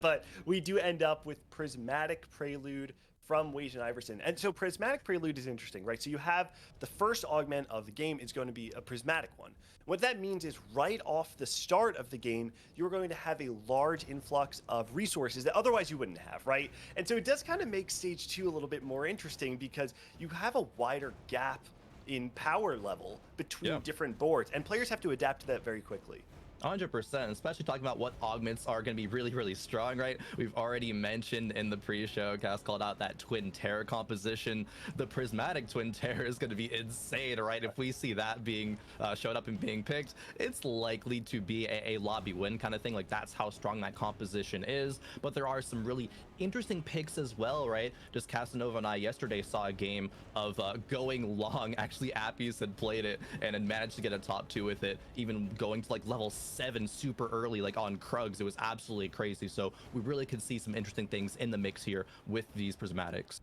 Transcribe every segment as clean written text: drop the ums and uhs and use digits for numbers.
But we do end up with Prismatic Prelude from Wage and Iverson. And so Prismatic Prelude is interesting, right? So you have the first augment of the game is going to be a prismatic one. What that means is right off the start of the game, you're going to have a large influx of resources that otherwise you wouldn't have, right? And so it does kind of make stage 2 a little bit more interesting because you have a wider gap in power level between Yeah. different boards, and players have to adapt to that very quickly. 100%, especially talking about what augments are going to be really, really strong, right? We've already mentioned in the pre-show, Cass called out that Twin Terror composition. The Prismatic Twin Terror is going to be insane, right? If we see that being showed up and being picked, it's likely to be a lobby win kind of thing. Like, that's how strong that composition is. But there are some really interesting picks as well, right? Just Casanova and I yesterday saw a game of going long. Actually, Appius had played it and had managed to get a top 2 with it, even going to like level 7 super early, like on Krugs. It was absolutely crazy. So we really could see some interesting things in the mix here with these prismatics.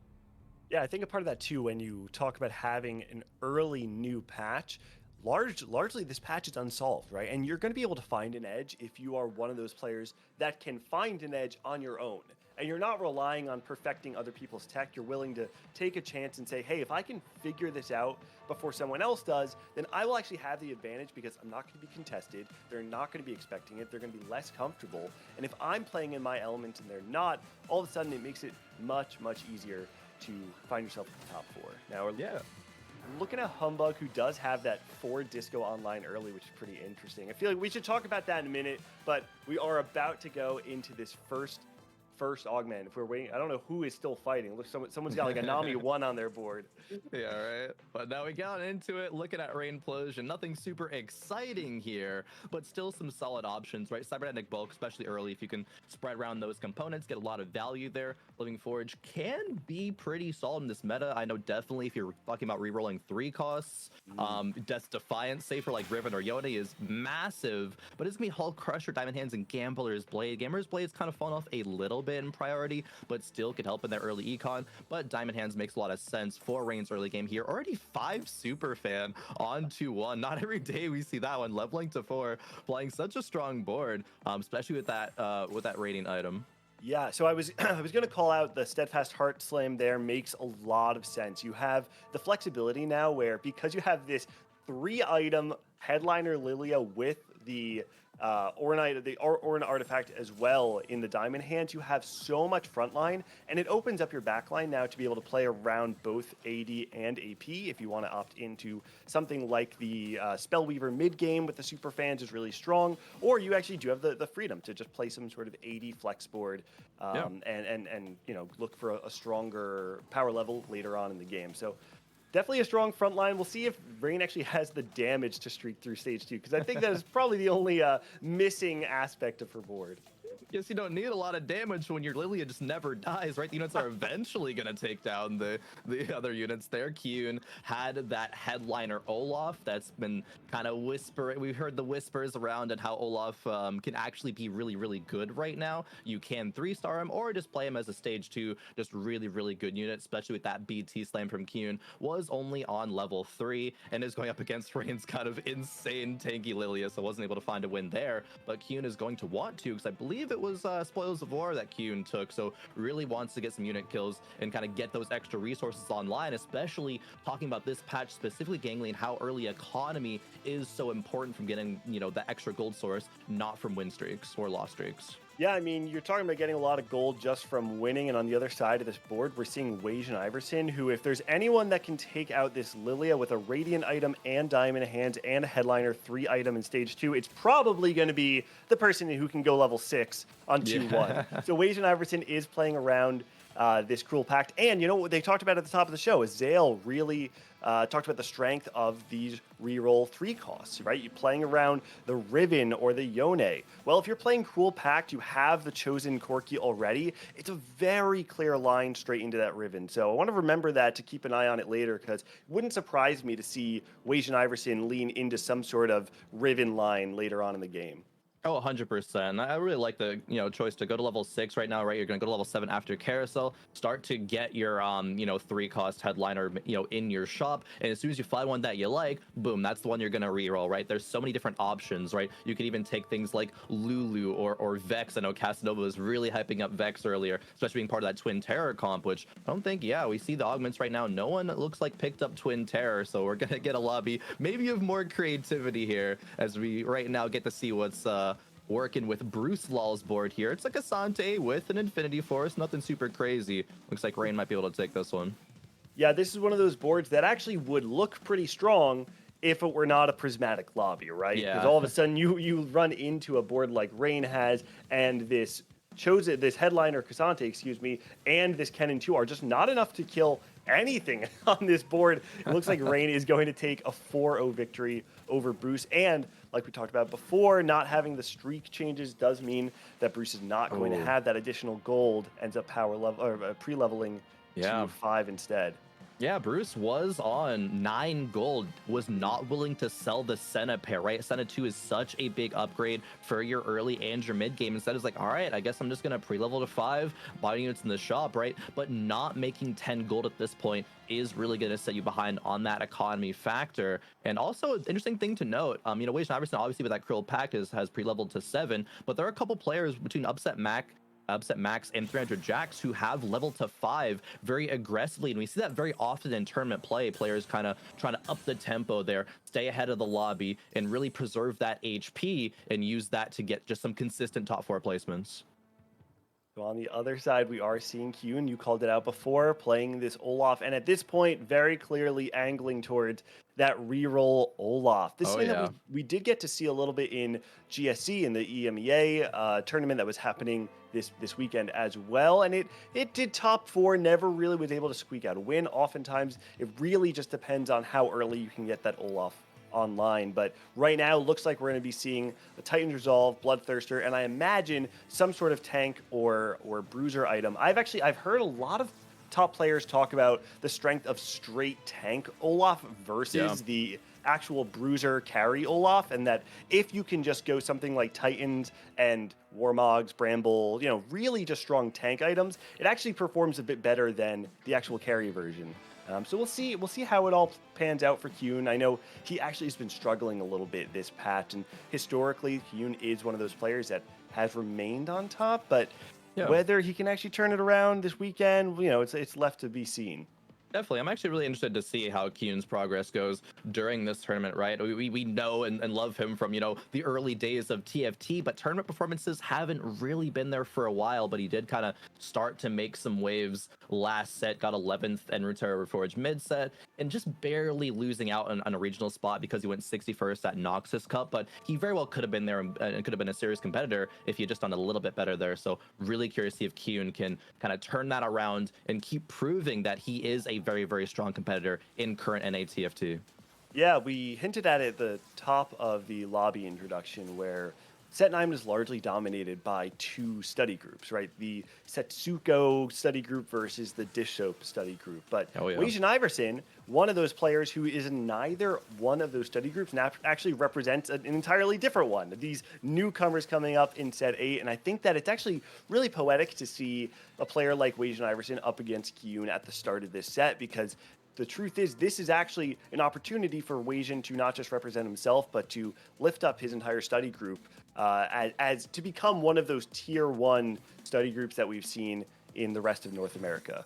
Yeah, I think a part of that too, when you talk about having an early new patch, largely this patch is unsolved, right? And you're going to be able to find an edge if you are one of those players that can find an edge on your own. And you're not relying on perfecting other people's tech. You're willing to take a chance and say, hey, if I can figure this out before someone else does, then I will actually have the advantage because I'm not going to be contested. They're not going to be expecting it. They're going to be less comfortable. And if I'm playing in my element and they're not, all of a sudden it makes it much, much easier to find yourself in the top 4. Now, we're Yeah. looking at Humbug, who does have that 4 disco online early, which is pretty interesting. I feel like we should talk about that in a minute, but we are about to go into this first augment. If we're waiting, I don't know who is still fighting. Look, someone's got like a Nami 1 on their board. Yeah, right. But now we got into it, looking at Rainplosion. Nothing super exciting here, but still some solid options, right? Cybernetic Bulk, especially early, if you can spread around those components, get a lot of value there. Living Forge can be pretty solid in this meta. I know definitely if you're talking about rerolling 3 costs, Death Defiance, say for like Riven or Yone, is massive, but it's gonna be Hulk Crusher, Diamond Hands, and Gambler's Blade. Gambler's Blade's kind of fallen off a little bit in priority, but still could help in their early econ. But Diamond Hands makes a lot of sense for Rain's early game here. Already 5 super fan on 2-1. Not every day we see that one, leveling to 4, playing such a strong board, especially with that rating item. Yeah, so I was I was going to call out the Steadfast Heart Slam there makes a lot of sense. You have the flexibility now where because you have this 3-item headliner Lilia with the Ornn artifact as well in the Diamond Hands, you have so much frontline, and it opens up your backline now to be able to play around both AD and AP if you want to opt into something like the Spellweaver mid game with the super fans is really strong, or you actually do have the freedom to just play some sort of AD flex board and you know, look for a stronger power level later on in the game. So definitely a strong front line. We'll see if Rain actually has the damage to streak through stage 2, because I think that is probably the only missing aspect of her board. Guess you don't need a lot of damage when your Lilia just never dies, right? The units are eventually going to take down the other units there. Kyun had that headliner Olaf that's been kind of whispering. We've heard the whispers around and how Olaf can actually be really, really good right now. You can 3-star him or just play him as a stage 2, just really, really good unit, especially with that BT slam from Kyun. Was only on level 3 and is going up against Rain's kind of insane tanky Lilia, so wasn't able to find a win there. But Kyun is going to want to, because I believe it was Spoils of War that Kyun took, so really wants to get some unit kills and kind of get those extra resources online, especially talking about this patch specifically, Gangly, and how early economy is so important from getting, you know, the extra gold source, not from win streaks or loss streaks. Yeah, I mean, you're talking about getting a lot of gold just from winning, and on the other side of this board, we're seeing Wage and Iverson, who, if there's anyone that can take out this Lilia with a Radiant item and Diamond Hands and a Headliner 3-item in stage 2, it's probably going to be the person who can go level 6 on 2-1. Yeah. So Wage and Iverson is playing around this Cruel Pact, and you know what they talked about at the top of the show is Zale really talked about the strength of these reroll 3 costs, right? You're playing around the Riven or the Yone. Well, if you're playing Cruel Pact, you have the chosen Corki already. It's a very clear line straight into that Riven. So I want to remember that to keep an eye on it later, because it wouldn't surprise me to see Wage and Iverson lean into some sort of Riven line later on in the game. Oh, 100%. I really like the choice to go to level 6 right now, right? You're gonna go to level 7 after carousel, start to get your 3-cost headliner in your shop, and as soon as you find one that you like, boom, that's the one you're gonna reroll, right? There's so many different options, right? You can even take things like Lulu or Vex. I know Casanova was really hyping up Vex earlier, especially being part of that Twin Terror comp, which I don't think, yeah, we see the augments right now. No one looks like picked up Twin Terror, so we're gonna get a lobby maybe of more creativity here as we right now get to see what's working with Bruce Law's board here. It's like a Sante with an Infinity Force, nothing super crazy. Looks like Rain might be able to take this one. Yeah, this is one of those boards that actually would look pretty strong if it were not a prismatic lobby, right? Because Yeah. all of a sudden you run into a board like Rain has, and this headliner Casante, excuse me, and this Kennen 2 are just not enough to kill anything on this board. It looks like Rain is going to take a 4-0 victory over Bruce. And like we talked about before, not having the streak changes does mean that Bruce is not going to have that additional gold, ends up power level or pre-leveling Yeah. to 5 instead. Yeah, Bruce was on 9 gold, was not willing to sell the Senna pair, right? Senna 2 is such a big upgrade for your early and your mid game. Instead, it's like, all right, I guess I'm just going to pre-level to 5, buy units in the shop, right? But not making 10 gold at this point is really going to set you behind on that economy factor. And also, interesting thing to note, Wage Iverson, obviously with that Krill Pact has pre-leveled to 7, but there are a couple players between Upset Max and 300 Jax who have leveled to 5 very aggressively, and we see that very often in tournament play. Players kind of trying to up the tempo there, stay ahead of the lobby, and really preserve that HP and use that to get just some consistent top 4 placements. So on the other side, we are seeing Q, and you called it out before, playing this Olaf, and at this point, very clearly angling towards that reroll Olaf. This is something that we did get to see a little bit in GSC, in the EMEA tournament that was happening this weekend as well, and it did top 4, never really was able to squeak out a win. Oftentimes, it really just depends on how early you can get that Olaf online. But right now, looks like we're going to be seeing a Titan's Resolve, Bloodthirster, and I imagine some sort of tank or bruiser item. I've heard a lot of top players talk about the strength of straight tank Olaf versus the actual bruiser carry Olaf, and that if you can just go something like Titans and Warmogs, Bramble, really just strong tank items, it actually performs a bit better than the actual carry version. So we'll see how it all pans out for Kyun. I know he actually has been struggling a little bit this patch, and historically Kyun is one of those players that has remained on top, but whether he can actually turn it around this weekend, it's left to be seen. Definitely. I'm actually really interested to see how Kyun's progress goes during this tournament, right? We know and love him from, the early days of TFT, but tournament performances haven't really been there for a while, but he did kind of start to make some waves last set, got 11th en route to Reforged mid set, and just barely losing out on a regional spot because he went 61st at Noxus Cup, but he very well could have been there and could have been a serious competitor if he had just done a little bit better there. So really curious to see if Kyun can kind of turn that around and keep proving that he is a very, very strong competitor in current NA TFT. Yeah, we hinted at it at the top of the lobby introduction, where Set 9 was largely dominated by 2 study groups, right? The Setsuko study group versus the Dish Soap study group. But Wage Iverson, one of those players who is in neither one of those study groups, and actually represents an entirely different one. These newcomers coming up in Set 8, and I think that it's actually really poetic to see a player like Wage Iverson up against Kyun at the start of this set, because the truth is, this is actually an opportunity for Wasian to not just represent himself, but to lift up his entire study group as to become one of those tier 1 study groups that we've seen in the rest of North America.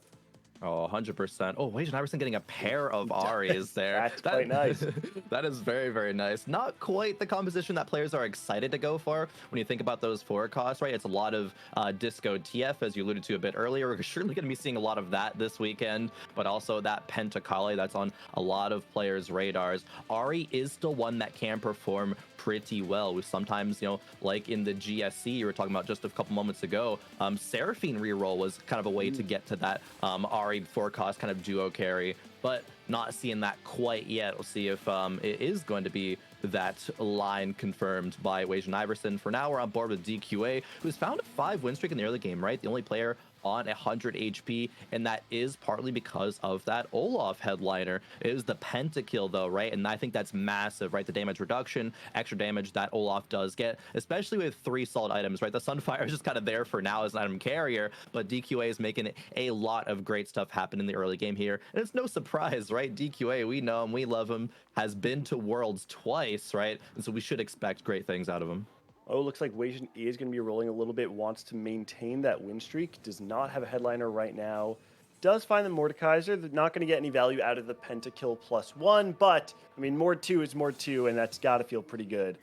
Oh, 100%. Oh, Wage Iverson getting a pair of Aries there. That's quite nice. That is very, very nice. Not quite the composition that players are excited to go for when you think about those 4 costs, right? It's a lot of Disco TF, as you alluded to a bit earlier. We're surely going to be seeing a lot of that this weekend, but also that Pentakale that's on a lot of players' radars. Ari is still one that can perform pretty well. We sometimes, like in the GSC you were talking about just a couple moments ago, Seraphine reroll was kind of a way to get to that Ari 4-cost kind of duo carry, but not seeing that quite yet. We'll see if it is going to be that line confirmed by Wage Iverson. For now, we're on board with DQA, who's found a 5 win streak in the early game, right? The only player on 100 HP, and that is partly because of that Olaf headliner. It is the pentakill though, right? And I think that's massive, right? The damage reduction, extra damage that Olaf does get, especially with 3 solid items, right? The Sunfire is just kind of there for now as an item carrier, but DQA is making a lot of great stuff happen in the early game here. And it's no surprise, right? DQA, we know him, we love him, has been to Worlds twice, right? And so we should expect great things out of him. Oh, looks like Wei Jin is going to be rolling a little bit, wants to maintain that win streak, does not have a headliner right now. Does find the Mordekaiser. They're not going to get any value out of the pentakill +1, but, I mean, Mord 2 is Mord 2, and that's got to feel pretty good.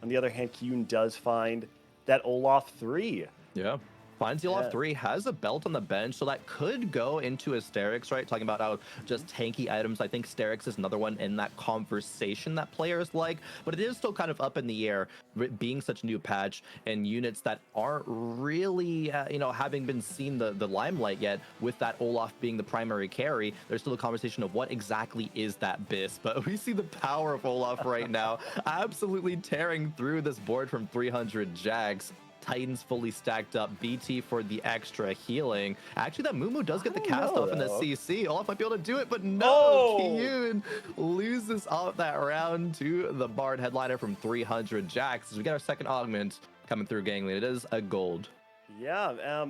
On the other hand, Kyun does find that Olaf 3. Yeah. Finds the Olaf 3, has a belt on the bench, so that could go into Asterix, right? Talking about how just tanky items. I think Asterix is another one in that conversation that players like, but it is still kind of up in the air, being such a new patch and units that aren't really, having been seen the limelight yet, with that Olaf being the primary carry. There's still a conversation of what exactly is that BIS, but we see the power of Olaf right now, absolutely tearing through this board from 300 Jags. Titans fully stacked up, BT for the extra healing. Actually, that Mumu does get the cast off in the CC. Olaf might be able to do it, but no, Kyun loses off that round to the Bard headliner from 300 Jacks. As we get our second augment coming through Gangly. It is a gold. Yeah,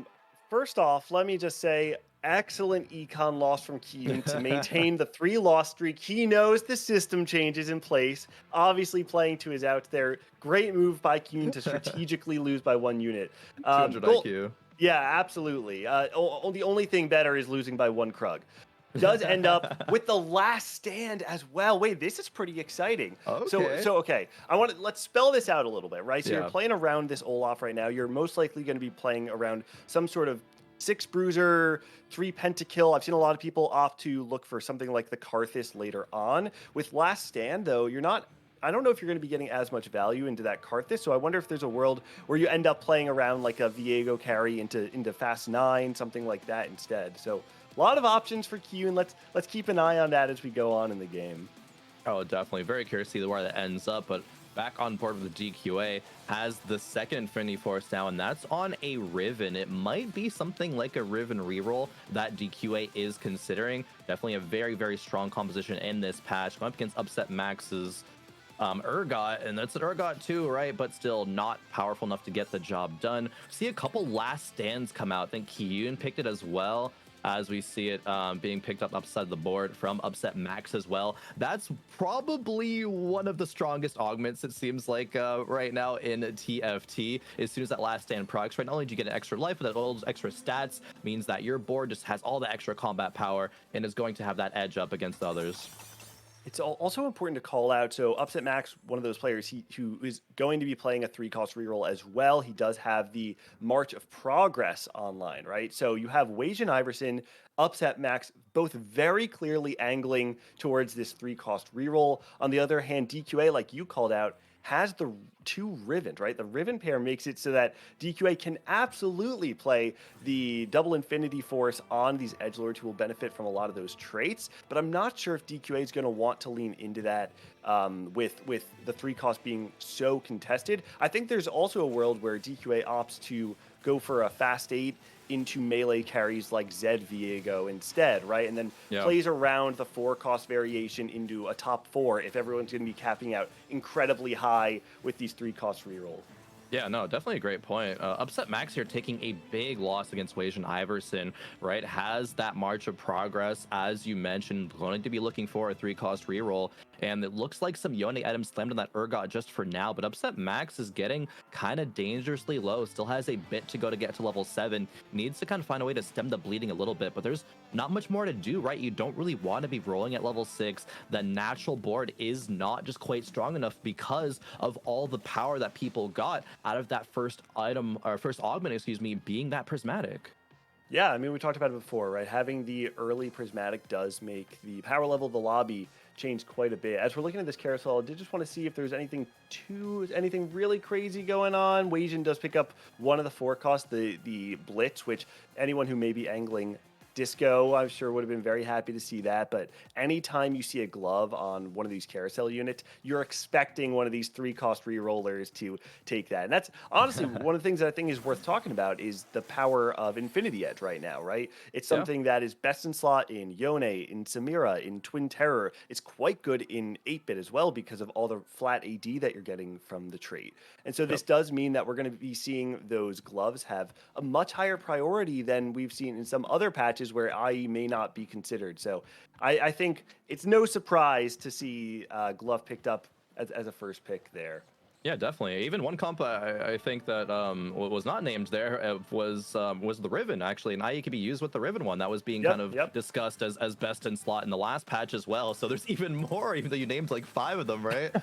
first off, let me just say, excellent econ loss from Kyun to maintain the 3-loss streak. He knows the system changes in place. Obviously playing to his outs there. Great move by Kyun to strategically lose by 1 unit. 200 IQ. Yeah, absolutely. The only thing better is losing by 1 Krug. Does end up with the last stand as well. Wait, this is pretty exciting. Okay. So okay, let's spell this out a little bit, right? So Yeah. you're playing around this Olaf right now. You're most likely going to be playing around some sort of 6 bruiser, 3 pentakill. I've seen a lot of people opt to look for something like the Karthus later on. With last stand though, I don't know if you're going to be getting as much value into that Karthus, so I wonder if there's a world where you end up playing around like a Viego carry into Fast 9, something like that instead. So a lot of options for Kyun. Let's keep an eye on that as we go on in the game. Oh, definitely. Very curious to see where that ends up, but back on board with the DQA, has the second Infinity Force now, and that's on a Riven. It might be something like a Riven reroll that DQA is considering. Definitely a very, very strong composition in this patch. Going up against Upset Max's Urgot, and that's an Urgot too, right? But still not powerful enough to get the job done. See a couple last stands come out. I think Kyun picked it as well, as we see it being picked up upside the board from Upset Max as well. That's probably one of the strongest augments, it seems like, right now in TFT. As soon as that last stand procs, right, not only do you get an extra life, but all those extra stats means that your board just has all the extra combat power and is going to have that edge up against others. It's also important to call out, so Upset Max, one of those players who is going to be playing a 3-cost reroll as well. He does have the March of Progress online, right? So you have Wei Jin Iverson, Upset Max, both very clearly angling towards this 3-cost reroll. On the other hand, DQA, like you called out, has the 2 Riven, right? The Riven pair makes it so that DQA can absolutely play the double Infinity Force on these edgelords who will benefit from a lot of those traits, but I'm not sure if DQA is going to want to lean into that with the 3-cost being so contested. I think there's also a world where DQA opts to go for a fast 8 into melee carries like Zed Viego instead, right? And then plays around the 4-cost variation into a top 4 if everyone's going to be capping out incredibly high with these 3-cost rerolls. Yeah, no, definitely a great point. Upset Max here taking a big loss against Wei Jin Iverson, right? Has that March of Progress, as you mentioned, going to be looking for a 3-cost reroll. And it looks like some Yone items slammed on that Urgot just for now, but Upset Max is getting kind of dangerously low. Still has a bit to go to get to level 7. Needs to kind of find a way to stem the bleeding a little bit, but there's not much more to do, right? You don't really want to be rolling at level 6. The natural board is not just quite strong enough because of all the power that people got out of that first item, or first augment, excuse me, being that prismatic. Yeah, I mean, we talked about it before, right? Having the early prismatic does make the power level of the lobby change quite a bit. As we're looking at this carousel, I did just want to see if there's anything really crazy going on. Wei Jin does pick up one of the 4 costs, the Blitz, which anyone who may be angling Disco, I'm sure, would have been very happy to see that. But anytime you see a glove on one of these carousel units, you're expecting one of these 3-cost re-rollers to take that. And that's honestly one of the things that I think is worth talking about is the power of Infinity Edge right now, right? It's Yeah. something that is best in slot in Yone, in Samira, in Twin Terror. It's quite good in 8-bit as well because of all the flat AD that you're getting from the trait. And so Yep. this does mean that we're going to be seeing those gloves have a much higher priority than we've seen in some other patches where IE may not be considered. So I think it's no surprise to see glove picked up as a first pick there. Yeah, definitely. Even one comp I think that was not named there was the Riven actually, and IE could be used with the Riven one that was being kind Yep, of yep. discussed as best in slot in the last patch as well. So there's even more, even though you named like 5 of them, right?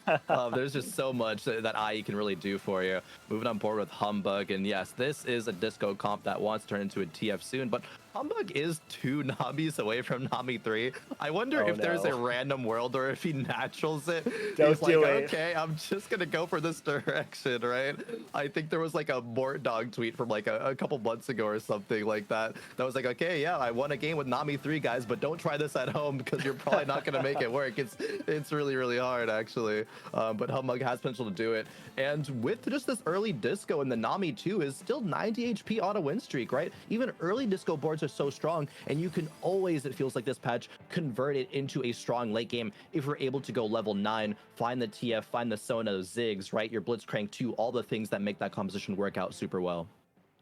There's just so much that IE can really do for you. Moving on board with Humbug, and yes, this is a disco comp that wants to turn into a TF soon, but Humbug is 2 Nabis away from Nami 3. I wonder Oh, if there's a no. random world or if he naturals it. Don't He's like, do it. okay, I'm just gonna go for this direction, right? I think there was like a Mort Dog tweet from like a couple months ago or something like that. That was like, okay, yeah, I won a game with Nami 3 guys, but don't try this at home because you're probably not gonna make it work. It's really, really hard actually. But Humbug has potential to do it. And with just this early disco and the Nami 2 is still 90 HP auto win streak, right? Even early disco boards are so strong, and you can always, it feels like this patch, convert it into a strong late game if you're able to go level 9, find the TF, find the Sona, Ziggs, right? Your Blitzcrank 2, all the things that make that composition work out super well.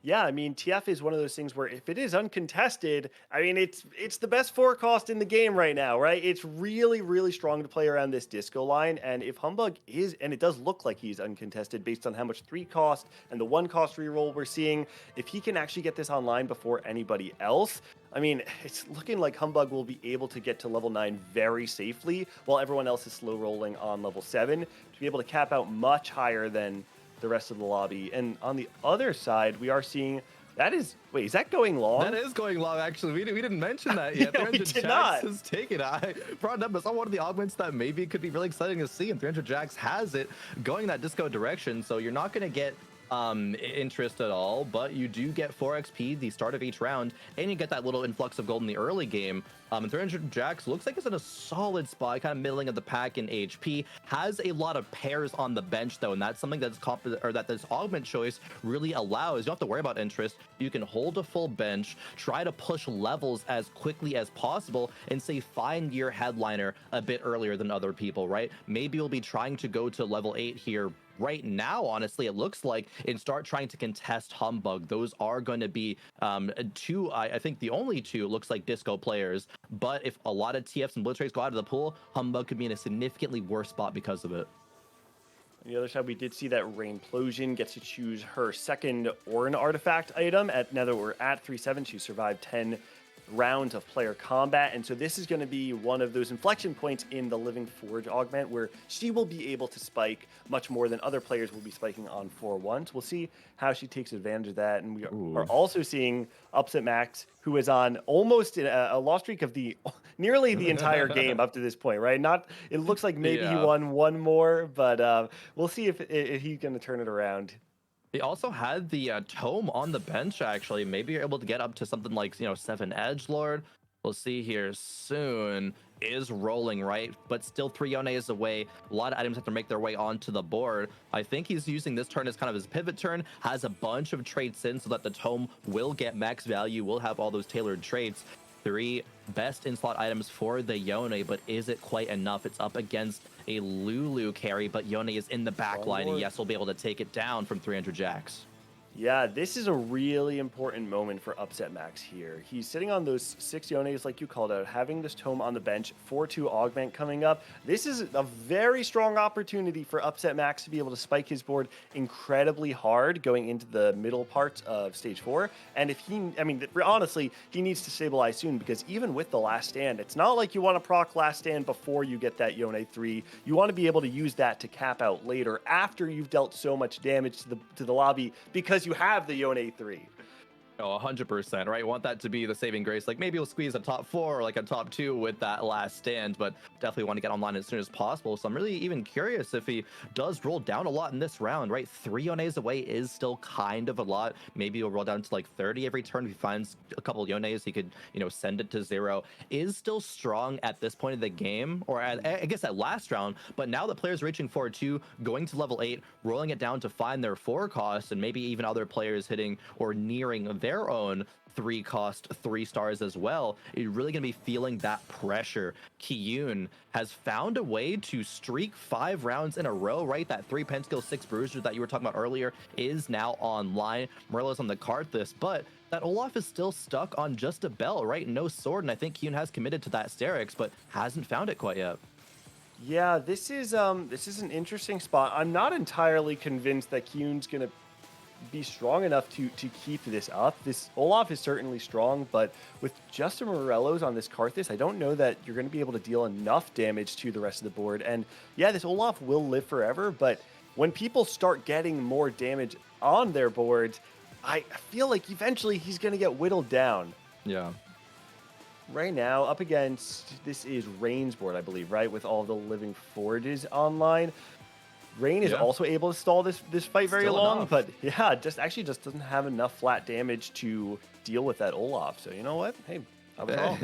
Yeah, I mean, TF is one of those things where if it is uncontested, I mean, it's the best 4-cost in the game right now, right? It's really, really strong to play around this disco line. And if Humbug is, and it does look like he's uncontested based on how much 3-cost and the 1-cost reroll we're seeing, if he can actually get this online before anybody else, I mean, it's looking like Humbug will be able to get to level 9 very safely while everyone else is slow rolling on level 7 to be able to cap out much higher than the rest of the lobby. And on the other side, we are seeing that is wait, is that going long? That is going long, actually. We didn't mention that yet. Yeah, we 300 did Jax not. is taken. I brought it up as one of the augments that maybe could be really exciting to see, and 300 Jax has it going that disco direction. So you're not going to get interest at all, but you do get 4 XP the start of each round, and you get that little influx of gold in the early game. And 300 Jax looks like it's in a solid spot, kind of middling of the pack in HP. Has a lot of pairs on the bench though, and that's something that's that this augment choice really allows. You don't have to worry about interest. You can hold a full bench, try to push levels as quickly as possible, and say find your headliner a bit earlier than other people, right? Maybe you'll be trying to go to level 8 here right now, honestly, it looks like, and start trying to contest Humbug. Those are going to be 2, I think the only 2, it looks like, disco players. But if a lot of TFs and Blitzrays go out of the pool, Humbug could be in a significantly worse spot because of it. On the other side, we did see that Rainplosion gets to choose her second Ornn artifact item. Now that we're at 3-7, she survived 10 rounds of player combat. And so this is going to be one of those inflection points in the Living Forge augment where she will be able to spike much more than other players will be spiking on 4-1. So we'll see how she takes advantage of that. And we are also seeing Upset Max, who is on almost a loss streak of nearly the entire game up to this point, right? It looks like maybe he won one more, but we'll see if he's going to turn it around. He also had the tome on the bench, actually. Maybe you're able to get up to something like, 7 Edgelord. We'll see here soon. Is rolling, right? But still 3 Yones away. A lot of items have to make their way onto the board. I think he's using this turn as kind of his pivot turn. Has a bunch of traits in so that the tome will get max value, will have all those tailored traits. 3 best in slot items for the Yone, but is it quite enough? It's up against a Lulu carry, but Yone is in the back line, and yes, we'll be able to take it down from 300 Jax. Yeah, this is a really important moment for Upset Max here. He's sitting on those 6 Yones, like you called out, having this tome on the bench, 4-2 augment coming up. This is a very strong opportunity for Upset Max to be able to spike his board incredibly hard going into the middle parts of stage 4. And if honestly, he needs to stabilize soon, because even with the last stand, it's not like you want to proc last stand before you get that Yone 3. You want to be able to use that to cap out later after you've dealt so much damage to the lobby, because you have the Yone 3. Oh, 100%, right? Want that to be the saving grace. Like maybe we'll squeeze a top 4 or like a top 2 with that last stand, but definitely want to get online as soon as possible. So I'm really even curious if he does roll down a lot in this round, right? 3 Yones away is still kind of a lot. Maybe he'll roll down to like 30 every turn. If he finds a couple Yones, he could, send it to 0. Is still strong at this point of the game, or I guess at last round, but now the players reaching forward to going to level 8, rolling it down to find their 4 cost, and maybe even other players hitting or nearing their own 3 cost 3 stars as well, you're really going to be feeling that pressure. Kiyun has found a way to streak 5 rounds in a row, right? That 3 pentakill 6 bruiser that you were talking about earlier is now online. Morello's on the Karthus, but that Olaf is still stuck on just a bell, right? No sword, and I think Kiyun has committed to that Sterix, but hasn't found it quite yet. Yeah, this is an interesting spot. I'm not entirely convinced that Kyun's gonna be strong enough to keep this up. This Olaf is certainly strong, but with just a Morello's on this Karthus, I don't know that you're going to be able to deal enough damage to the rest of the board. And yeah, this Olaf will live forever, but when people start getting more damage on their boards, I feel like eventually he's going to get whittled down. Yeah. Right now, up against, this is Rain's board, I believe, right? With all the living forges online. Rain is Yeah. also able to stall this fight very Still long, enough. but yeah, just doesn't have enough flat damage to deal with that Olaf. So you know what? Hey, I was wrong.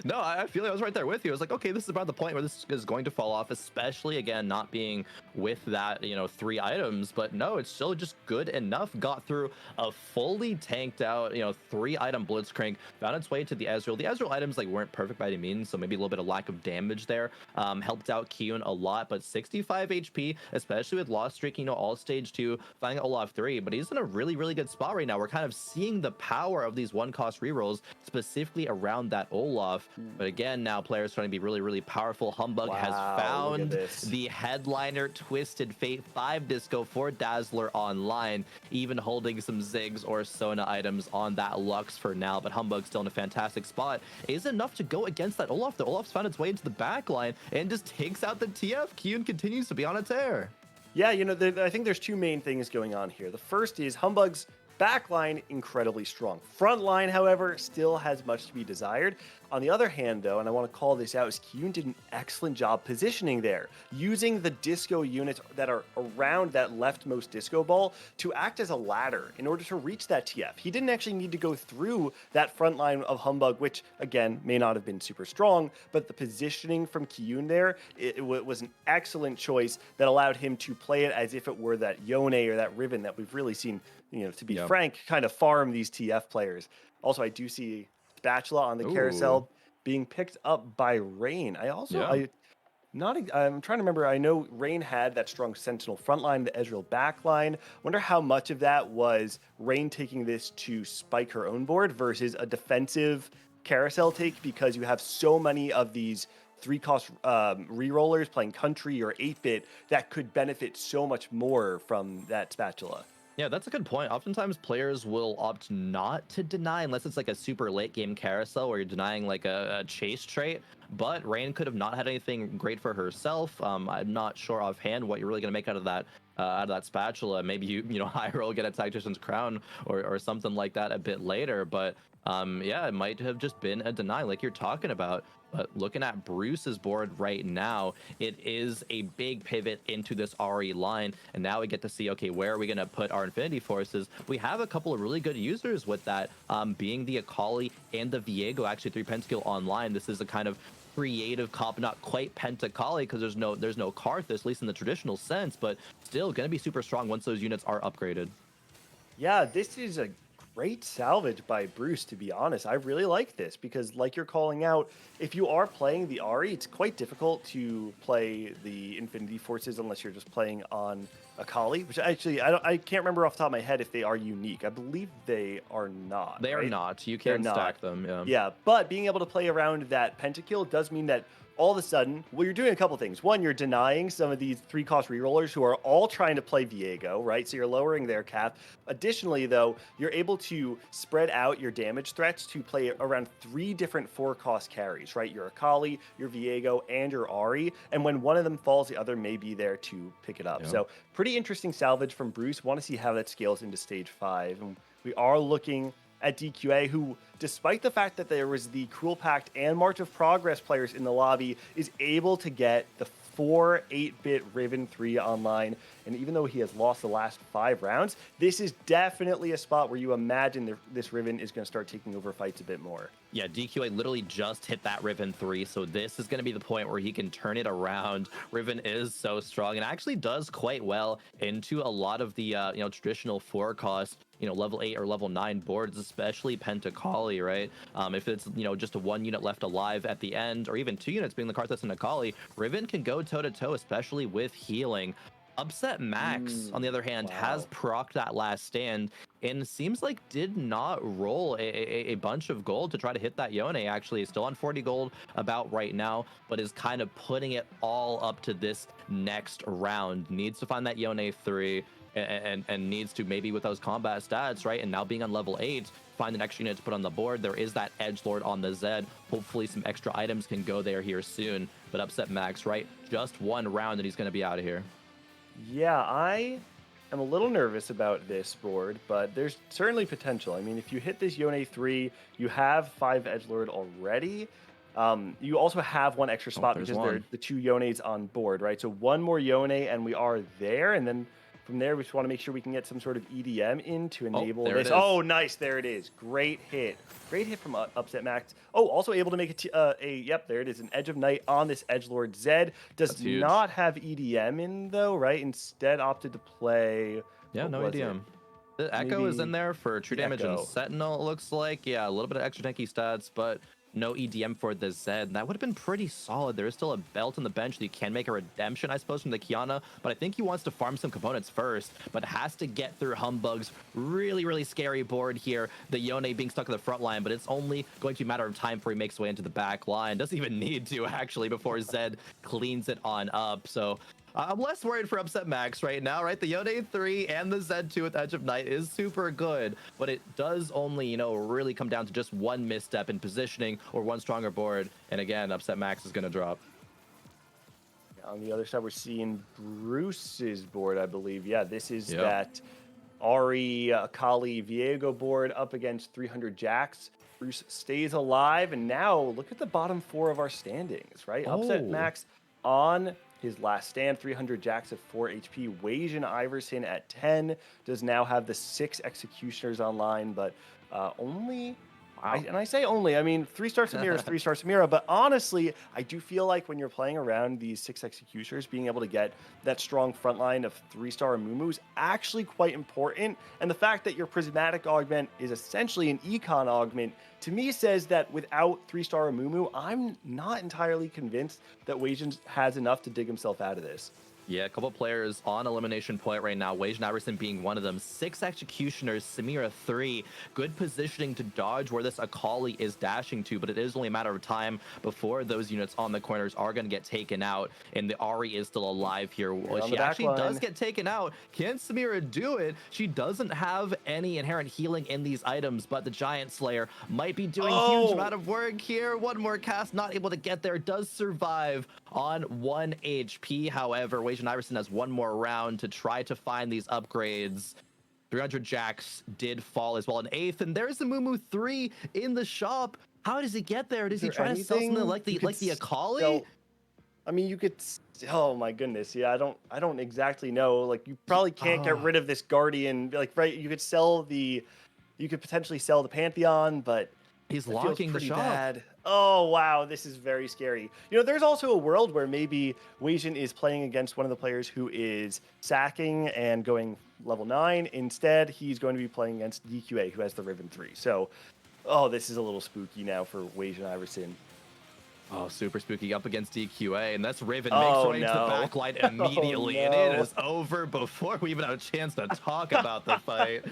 No, I feel like I was right there with you. I was like, okay, this is about the point where this is going to fall off, especially again not being with that 3 items. But no, it's still just good enough. Got through a fully tanked out 3 item Blitzcrank, found its way to the Ezreal. The Ezreal items like weren't perfect by any means, so maybe a little bit of lack of damage there helped out Kiyun a lot. But 65 HP, especially with Lost Streak, all stage 2, finding Olaf 3. But he's in a really good spot right now. We're kind of seeing the power of these 1-cost rerolls specifically around that Olaf. But again, now players trying to be really powerful. Humbug has Wow, look at found this. the headliner Twisted Fate 5 disco for Dazzler online, even holding some Ziggs or Sona items on that Lux for now. But Humbug's still in a fantastic spot. Is enough to go against that Olaf. The Olaf's found its way into the back line and just takes out the TF. Kiyun continues to be on a tear. Yeah, I think there's 2 main things going on here. The first is Humbug's backline incredibly strong. Front line, however, still has much to be desired. On the other hand, though, and I want to call this out, is Kiyun did an excellent job positioning there, using the disco units that are around that leftmost disco ball to act as a ladder in order to reach that TF. He didn't actually need to go through that front line of Humbug, which, again, may not have been super strong, but the positioning from Kiyun there, it was an excellent choice that allowed him to play it as if it were that Yone or that Riven that we've really seen, to be frank, kind of farm these TF players. Also, I do see Spatula on the Ooh. carousel being picked up by Rain. Yeah. I'm trying to remember. I know Rain had that strong Sentinel front line, the Ezreal back line. Wonder how much of that was Rain taking this to spike her own board versus a defensive carousel take, because you have so many of these 3-cost rerollers playing country or 8-bit that could benefit so much more from that Spatula. Yeah, that's a good point. Oftentimes players will opt not to deny unless it's like a super late game carousel where you're denying like a chase trait. But Rain could have not had anything great for herself. I'm not sure offhand what you're really going to make out of that spatula. Maybe high roll, get a tactician's crown or something like that a bit later. But yeah, it might have just been a deny like you're talking about. But looking at Bruce's board right now, it is a big pivot into this RE line. And now we get to see, okay, where are we going to put our Infinity Forces? We have a couple of really good users with that, being the Akali and the Viego, actually 3 pentakill online. This is a kind of creative comp, not quite Pentakali because there's no Karthus, at least in the traditional sense, but still going to be super strong once those units are upgraded. Yeah, this is a great salvage by Bruce, to be honest. I really like this because, like you're calling out, if you are playing the Ahri, it's quite difficult to play the Infinity Forces unless you're just playing on Akali, which actually I can't remember off the top of my head if they are unique. I believe they are not. They are right? not. You They're can not. stack them. Yeah. Yeah, but being able to play around that pentakill does mean that all of a sudden, well, you're doing a couple things. One, you're denying some of these 3-cost rerollers who are all trying to play Viego, right? So you're lowering their cap. Additionally, though, you're able to spread out your damage threats to play around 3 different 4-cost carries, right? Your Akali, your Viego, and your Ahri. And when one of them falls, the other may be there to pick it up. Yeah. So pretty interesting salvage from Bruce. Want to see how that scales into stage 5. And we are looking at DQA, who, despite the fact that there was the Cruel Pact and March of Progress players in the lobby, is able to get the 4 8-bit Riven 3 online. And even though he has lost the last 5 rounds, this is definitely a spot where you imagine this Riven is going to start taking over fights a bit more. Yeah, DQA literally just hit that Riven 3, so this is going to be the point where he can turn it around. Riven is so strong and actually does quite well into a lot of the traditional forecast, level 8 or level 9 boards, especially Pentakali, right? If it's just a 1 unit left alive at the end, or even 2 units being the Karthus and Akali, Riven can go toe to toe, especially with healing. Upset Max, on the other hand, has procced that last stand and seems like did not roll a bunch of gold to try to hit that Yone. Actually, is still on 40 gold about right now, but is kind of putting it all up to this next round. Needs to find that Yone 3 and needs to, maybe with those combat stats, right? And now being on level 8, find an extra unit to put on the board. There is that Edgelord on the Zed. Hopefully some extra items can go there here soon. But Upset Max, right? Just 1 round and he's going to be out of here. Yeah, I am a little nervous about this board, but there's certainly potential. I mean, if you hit this Yone 3, you have 5 Edgelord already. You also have 1 extra spot because there are the 2 Yones on board, right? So 1 more Yone and we are there. And then from there, we just want to make sure we can get some sort of EDM in to enable this. Oh, nice. There it is. Great hit. Great hit from Upset Max. Oh, also able to make yep, there it is. An Edge of Night on this Edgelord Zed. Does not have EDM in, though, right? Instead opted to play... Yeah, no EDM. The Echo is in there for true damage and Sentinel, it looks like. Yeah, a little bit of extra tanky stats, but no EDM for the Zed. That would have been pretty solid. There is still a belt on the bench that you can make a redemption, I suppose, from the Kiana, but I think he wants to farm some components first, but has to get through Humbug's really, really scary board here. The Yone being stuck in the front line, but it's only going to be a matter of time before he makes his way into the back line. Doesn't even need to, actually, before Zed cleans it on up. So I'm less worried for Upset Max right now, right? The Yone 3 and the Zed 2 with Edge of Night is super good, but it does only, really come down to just 1 misstep in positioning or 1 stronger board. And again, Upset Max is going to drop. On the other side, we're seeing Bruce's board, I believe. Yeah, this is that Ari, Akali, Viego board up against 300 Jax. Bruce stays alive, and now look at the bottom 4 of our standings, right? Upset Max on his last stand, 300 Jax at 4 HP. Wajan Iverson at 10 does now have the 6 Executioners online, but only... and I say only, I mean, 3-star Samira is 3-star Samira, but honestly, I do feel like when you're playing around these 6 Executioners, being able to get that strong front line of 3-star Amumu is actually quite important. And the fact that your Prismatic Augment is essentially an Econ Augment, to me says that without 3-star Amumu, I'm not entirely convinced that Wajan has enough to dig himself out of this. Yeah, a couple players on elimination point right now. Wajan Iverson being one of them. 6 Executioners, Samira 3. Good positioning to dodge where this Akali is dashing to, but it is only a matter of time before those units on the corners are going to get taken out, and the Ari is still alive here. Well, she actually does get taken out. Can Samira do it? She doesn't have any inherent healing in these items, but the Giant Slayer might be doing a huge amount of work here. 1 more cast, not able to get there. Does survive on 1 HP. However, Wajan Iverson has 1 more round to try to find these upgrades. 300 Jax did fall as well in 8th, and there's the Mumu 3 in the shop. How does he get there? Does he try to sell something like the Akali? I mean, you could. Oh my goodness, yeah. I don't exactly know. Like, you probably can't get rid of this Guardian. Like, right? You could sell the. You could potentially sell the Pantheon, but he's locking the shop. Bad. Oh, wow. This is very scary. There's also a world where maybe Wajan is playing against one of the players who is sacking and going level 9. Instead, he's going to be playing against DQA, who has the Riven 3. So, this is a little spooky now for Wajan Iverson. Oh, super spooky up against DQA, and that's Riven makes way into the backline immediately, and it is over before we even have a chance to talk about the fight.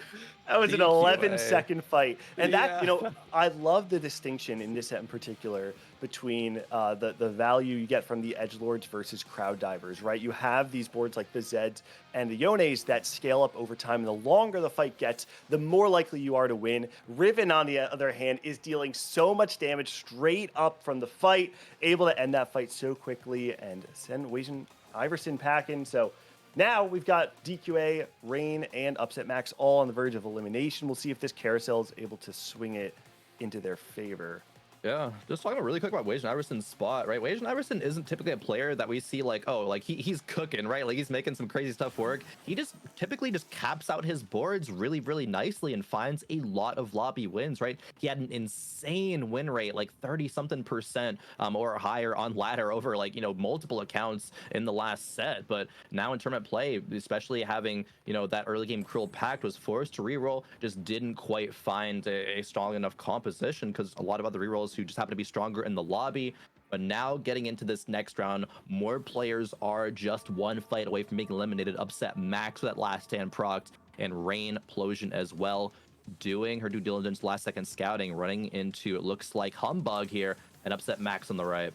That was an 11-second fight. And that, I love the distinction in this set in particular between the value you get from the Edgelords versus Crowd Divers, right? You have these boards like the Zeds and the Yones that scale up over time. And the longer the fight gets, the more likely you are to win. Riven, on the other hand, is dealing so much damage straight up from the fight, able to end that fight so quickly and send Wajan Iverson packing. So Now we've got DQA, Rain, and Upset Max all on the verge of elimination. We'll see if this carousel is able to swing it into their favor. Yeah, just talking really quick about Wajan Iverson's spot, right? Wajan Iverson isn't typically a player that we see like, oh, like he's cooking, right? Like he's making some crazy stuff work. He just typically just caps out his boards really, really nicely and finds a lot of lobby wins, right? He had an insane win rate, like 30-something% or higher on ladder over like, multiple accounts in the last set. But now in tournament play, especially having, that early game Cruel Pact was forced to reroll, just didn't quite find a strong enough composition because a lot of other rerolls who just happen to be stronger in the lobby. But now getting into this next round, more players are just one fight away from being eliminated. Upset Max with that last stand proc, and Rain Plosion as well, doing her due diligence, last second scouting, running into, it looks like Humbug here, and Upset Max on the right.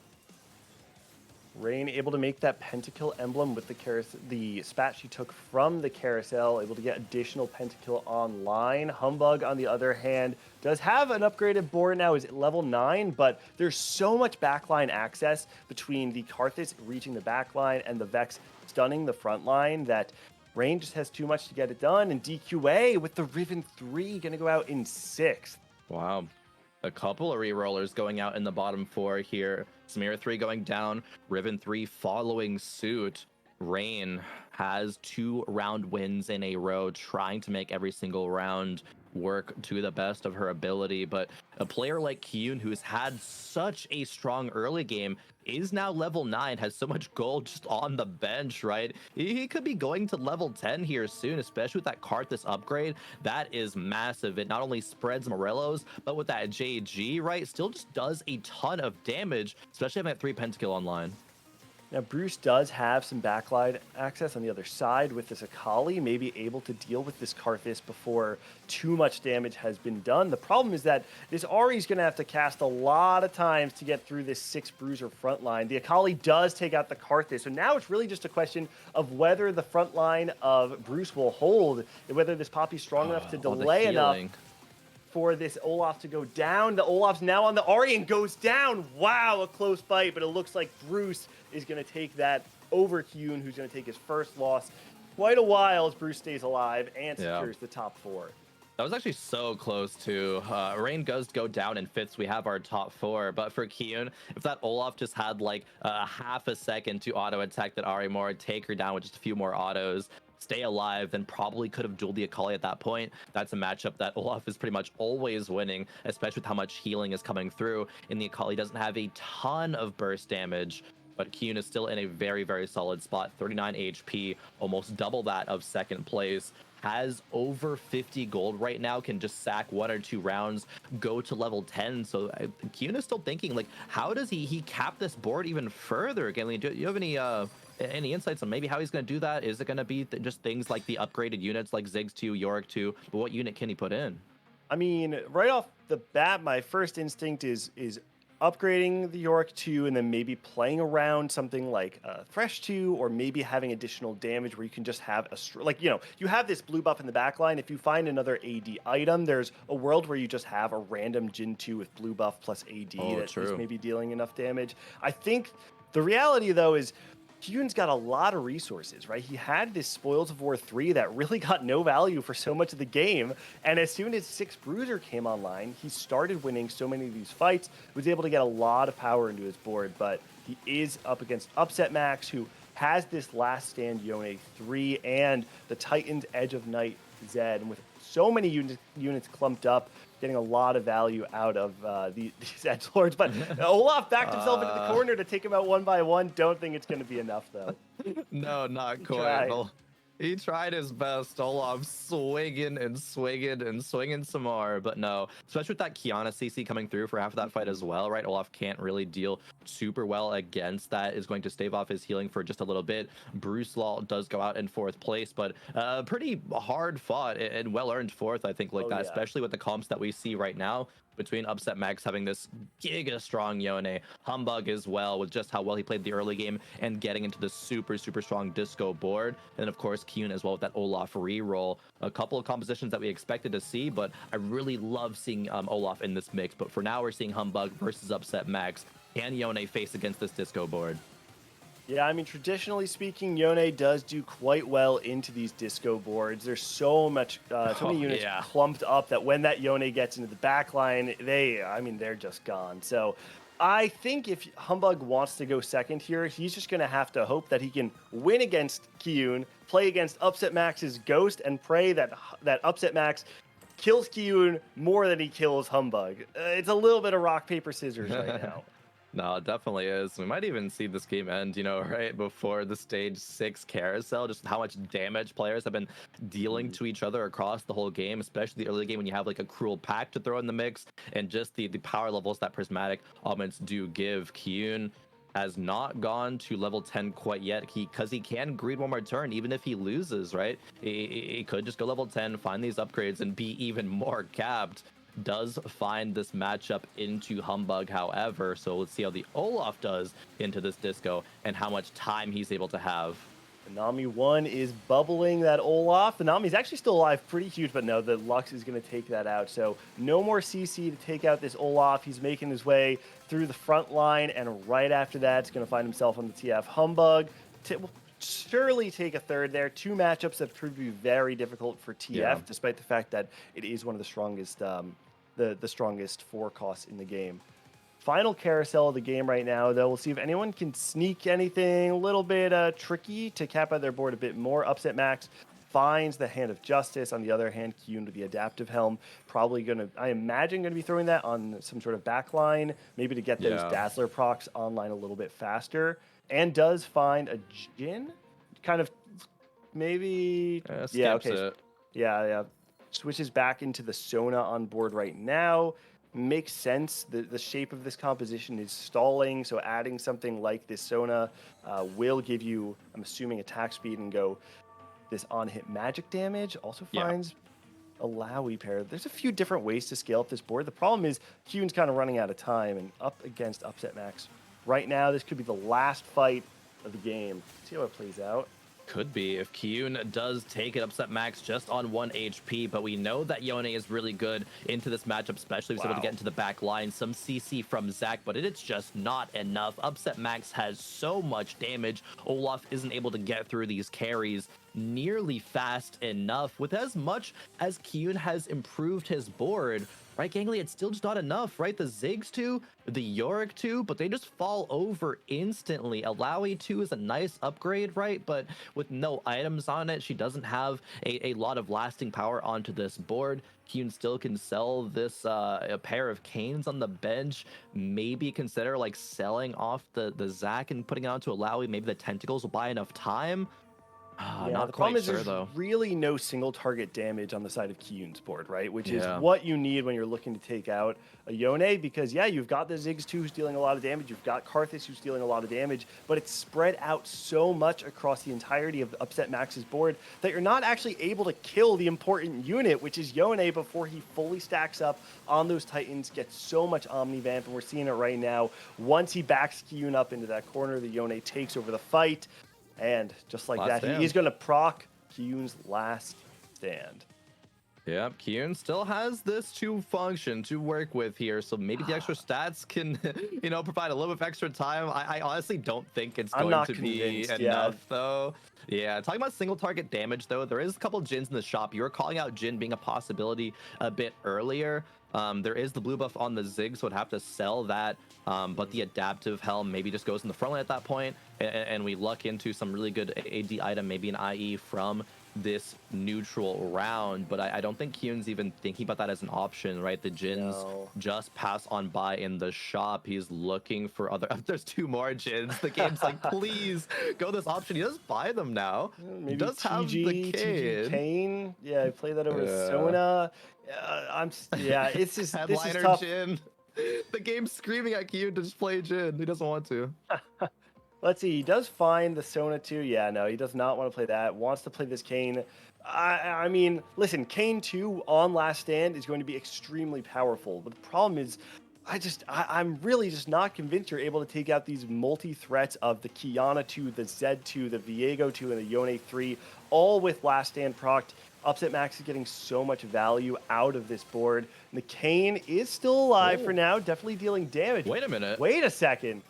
Rain able to make that pentakill emblem with the spat she took from the carousel, able to get additional pentakill online. Humbug, on the other hand, does have an upgraded board now, is level 9, but there's so much backline access between the Karthus reaching the backline and the Vex stunning the front line that Rain just has too much to get it done. And DQA with the Riven 3 going to go out in 6th. Wow. A couple of re-rollers going out in the bottom 4 here. Samira 3 going down, Riven 3 following suit. Rain has 2 round wins in a row, trying to make every single round work to the best of her ability. But a player like Kyun, who's had such a strong early game, is now level 9, has so much gold just on the bench, right? He could be going to level 10 here soon, especially with that Karthus upgrade. That is massive. It not only spreads Morello's, but with that JG, right, still just does a ton of damage, especially having that 3 pentakill online. Now, Bruce does have some backline access on the other side with this Akali, maybe able to deal with this Karthus before too much damage has been done. The problem is that this Ahri is going to have to cast a lot of times to get through this 6 bruiser front line. The Akali does take out the Karthus, so now it's really just a question of whether the front line of Bruce will hold, and whether this Poppy's strong enough to delay enough for this Olaf to go down. The Olaf's now on the Ahri and goes down. Wow, a close fight, but it looks like Bruce is going to take that over Kyun, who's going to take his first loss quite a while as Bruce stays alive and secures the top 4. That was actually so close too. Rain does go down in 5th. We have our top 4, but for Kyun, if that Olaf just had like half a second to auto attack that Ahri more, take her down with just a few more autos, stay alive, then probably could have dueled the Akali at that point. That's a matchup that Olaf is pretty much always winning, especially with how much healing is coming through. And the Akali doesn't have a ton of burst damage, but Kyun is still in a very, very solid spot. 39 HP, almost double that of 2nd place. Has over 50 gold right now, can just sack 1 or 2 rounds, go to level 10. So Kyun is still thinking, like, how does he cap this board even further? Again, do you have any insights on maybe how he's going to do that? Is it going to be just things like the upgraded units like Ziggs 2, Yorick 2, but what unit can he put in? I mean, right off the bat, my first instinct is upgrading the Yorick 2 and then maybe playing around something like Thresh 2, or maybe having additional damage where you can just have you have this blue buff in the backline. If you find another AD item, there's a world where you just have a random Jin 2 with blue buff plus AD is maybe dealing enough damage. I think the reality, though, is Kyun's got a lot of resources, right? He had this Spoils of War 3 that really got no value for so much of the game. And as soon as 6 Bruiser came online, he started winning so many of these fights, was able to get a lot of power into his board. But he is up against Upset Max, who has this Last Stand Yone 3 and the Titan's Edge of Night Zed. And with so many units clumped up, getting a lot of value out of these edgelords. But Olaf backed himself into the corner to take him out 1 by 1. Don't think it's going to be enough, though. No, not quite. He tried his best. Olaf swinging and swinging and swinging some more, but no. Especially with that Kiana CC coming through for half of that fight as well, right? Olaf can't really deal super well against that. Is going to stave off his healing for just a little bit. Bruce Law does go out in 4th place, but pretty hard fought and well-earned 4th, I think, especially with the comps that we see right now. Between Upset Max having this giga strong Yone, Humbug as well, with just how well he played the early game and getting into the super, super strong disco board. And then, of course, Kyun as well with that Olaf reroll. A couple of compositions that we expected to see, but I really love seeing Olaf in this mix. But for now, we're seeing Humbug versus Upset Max. Can Yone face against this disco board? Yeah, I mean, traditionally speaking, Yone does do quite well into these disco boards. There's so many Oh units yeah. clumped up that when that Yone gets into the back line, I mean, they're just gone. So I think if Humbug wants to go second here, he's just going to have to hope that he can win against Kiyun, play against Upset Max's Ghost, and pray that Upset Max kills Kiyun more than he kills Humbug. It's a little bit of rock, paper, scissors right now. No, it definitely is. We might even see this game end, right before the stage 6 carousel, just how much damage players have been dealing to each other across the whole game, especially the early game when you have like a cruel pack to throw in the mix, and just the power levels that prismatic augments do give. Kyun has not gone to level 10 quite yet, because he can greed one more turn even if he loses, right? He could just go level 10, find these upgrades, and be even more capped. Does find this matchup into Humbug, however, so let's see how the Olaf does into this disco and how much time he's able to have. Nami 1 is bubbling that Olaf. The Nami's actually still alive, pretty huge, but no, the Lux is going to take that out. So no more CC to take out this Olaf. He's making his way through the front line, and right after that, it's going to find himself on the TF. Humbug will surely take a third there. Two matchups that proved to be very difficult for TF, Yeah. despite the fact that it is one of the strongest, the strongest 4 costs in the game. Final carousel of the game right now, though. We'll see if anyone can sneak anything a little bit tricky to cap out their board a bit more. Upset Max finds the Hand of Justice. On the other hand, Kyun with the Adaptive Helm, probably going to, I imagine, going to be throwing that on some sort of backline, maybe to get those Dazzler procs online a little bit faster. And does find a Jin, kind of maybe, yeah, okay. It. Yeah. Switches back into the Sona on board right now. Makes sense. The shape of this composition is stalling, so adding something like this Sona will give you, I'm assuming, attack speed and go this on-hit magic damage. Also finds a Lowy pair. There's a few different ways to scale up this board. The problem is Kyun's kind of running out of time and up against Upset Max. Right now, this could be the last fight of the game. See how it plays out. Could be if Kyun does take it. Upset Max just on 1 HP, but we know that Yone is really good into this matchup, especially if he's able to get into the back line. Some CC from Zach, but it's just not enough. Upset Max has so much damage. Olaf isn't able to get through these carries nearly fast enough. With as much as Kyun has improved his board, right, Gangly, it's still just not enough, right? The Ziggs 2, the Yorick 2, but they just fall over instantly. Alawi 2 is a nice upgrade, right? But with no items on it, she doesn't have a lot of lasting power onto this board. Kyun still can sell this a pair of canes on the bench. Maybe consider like selling off the Zac and putting it onto Alawi. Maybe the tentacles will buy enough time. Yeah, not the quite problem is sure there's though. really no single target damage on the side of Kyun's board, right? Which is Yeah. what you need when you're looking to take out a Yone, because yeah, you've got the Ziggs 2 who's dealing a lot of damage, you've got Karthus who's dealing a lot of damage, but it's spread out so much across the entirety of Upset Max's board that you're not actually able to kill the important unit, which is Yone, before he fully stacks up on those Titans, gets so much Omnivamp, and we're seeing it right now. Once he backs Kyun up into that corner, the Yone takes over the fight. And just like that, he is going to proc Kyun's last stand. Yep, Kyun still has this to function, to work with here, so maybe the extra stats can, provide a little bit of extra time. I honestly don't think it's going to be enough, though. Yeah, talking about single target damage, though, there is a couple Jins in the shop. You were calling out Jin being a possibility a bit earlier. There is the blue buff on the Zig, so I'd have to sell that. But the adaptive helm maybe just goes in the front line at that point, and we luck into some really good AD item, maybe an IE from this neutral round. But I don't think Kyun's even thinking about that as an option, right? The Jins just pass on by in the shop. He's looking for other. There's 2 more Jins. The game's like, please go this option. He does buy them now. Maybe he does TG, have the TG Kane. Yeah, I play that over to Sona. It's just this is tough. Jin. The game's screaming at Kyun to just play Jin. He doesn't want to. Let's see. He does find the Sona too. Yeah, no, he does not want to play that. Wants to play this Kane. I mean, listen, Kane 2 on Last Stand is going to be extremely powerful. But the problem is, I'm really just not convinced you're able to take out these multi-threats of the Kiana 2, the Zed 2, the Viego 2, and the Yone 3, all with Last Stand procced. Upset Max is getting so much value out of this board. And the Kane is still alive for now, definitely dealing damage. Wait a minute. Wait a second.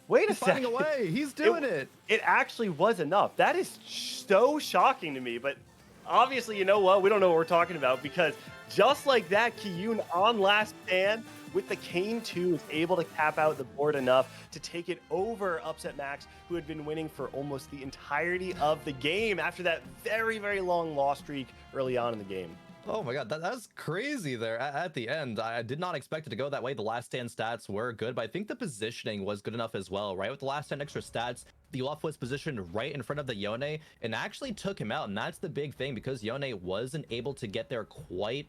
Wait a He's finding a second. way. He's doing it. It actually was enough. That is so shocking to me. But obviously, you know what? We don't know what we're talking about because just like that, Kiyun on last stand with the Kane 2 is able to cap out the board enough to take it over Upset Max, who had been winning for almost the entirety of the game after that very, very long loss streak early on in the game. Oh my god, that's crazy there at the end. I did not expect it to go that way. The last stand stats were good, but I think the positioning was good enough as well, right? With the last stand extra stats, the Olaf was positioned right in front of the Yone and actually took him out. And that's the big thing, because Yone wasn't able to get there quite,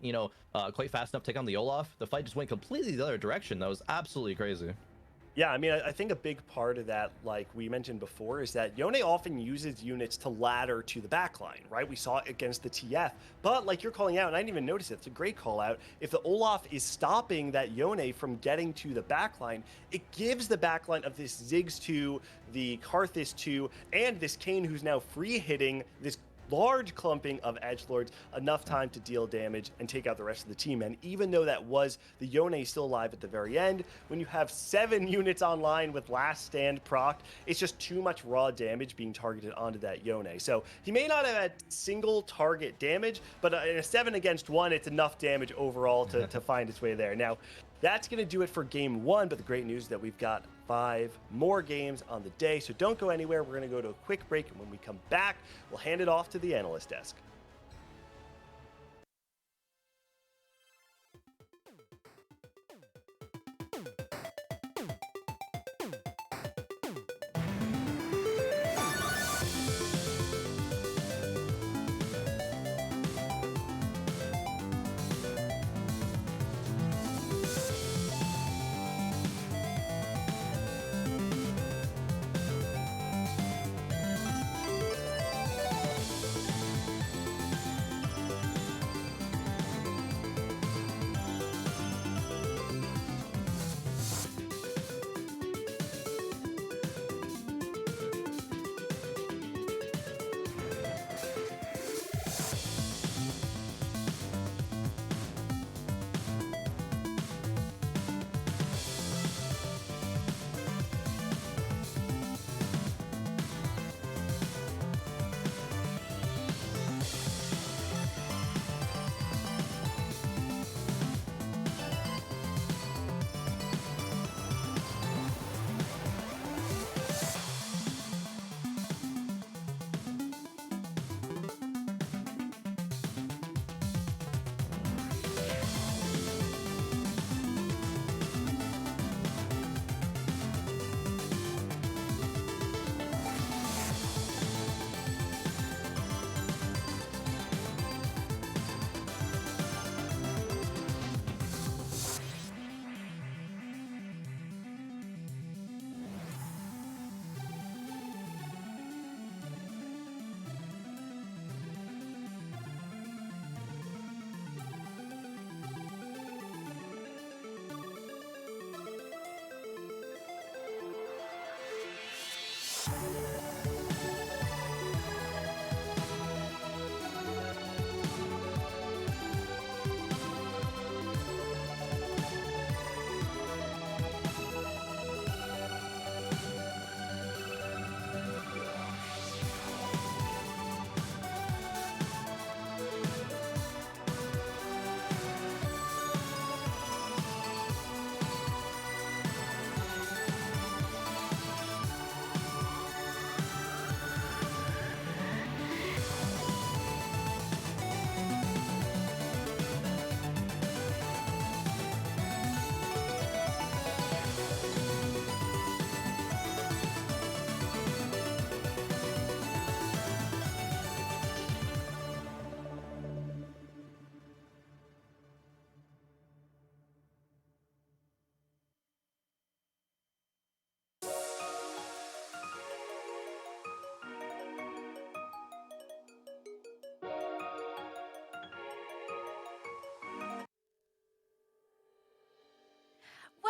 quite fast enough to take on the Olaf. The fight just went completely the other direction. That was absolutely crazy. Yeah, I mean, I think a big part of that, like we mentioned before, is that Yone often uses units to ladder to the backline, right? We saw it against the TF, but like you're calling out, and I didn't even notice it, it's a great call out. If the Olaf is stopping that Yone from getting to the backline, it gives the backline of this Ziggs 2, the Karthus 2, and this Kane who's now free hitting this large clumping of edgelords enough time to deal damage and take out the rest of the team. And even though that was the Yone still alive at the very end, when you have 7 units online with last stand proc, it's just too much raw damage being targeted onto that Yone. So he may not have had single target damage, but in a 7 against 1, it's enough damage overall to find its way there. Now, that's going to do it for game 1, but the great news is that we've got 5 more games on the day, so don't go anywhere. We're going to go to a quick break, and when we come back, we'll hand it off to the analyst desk.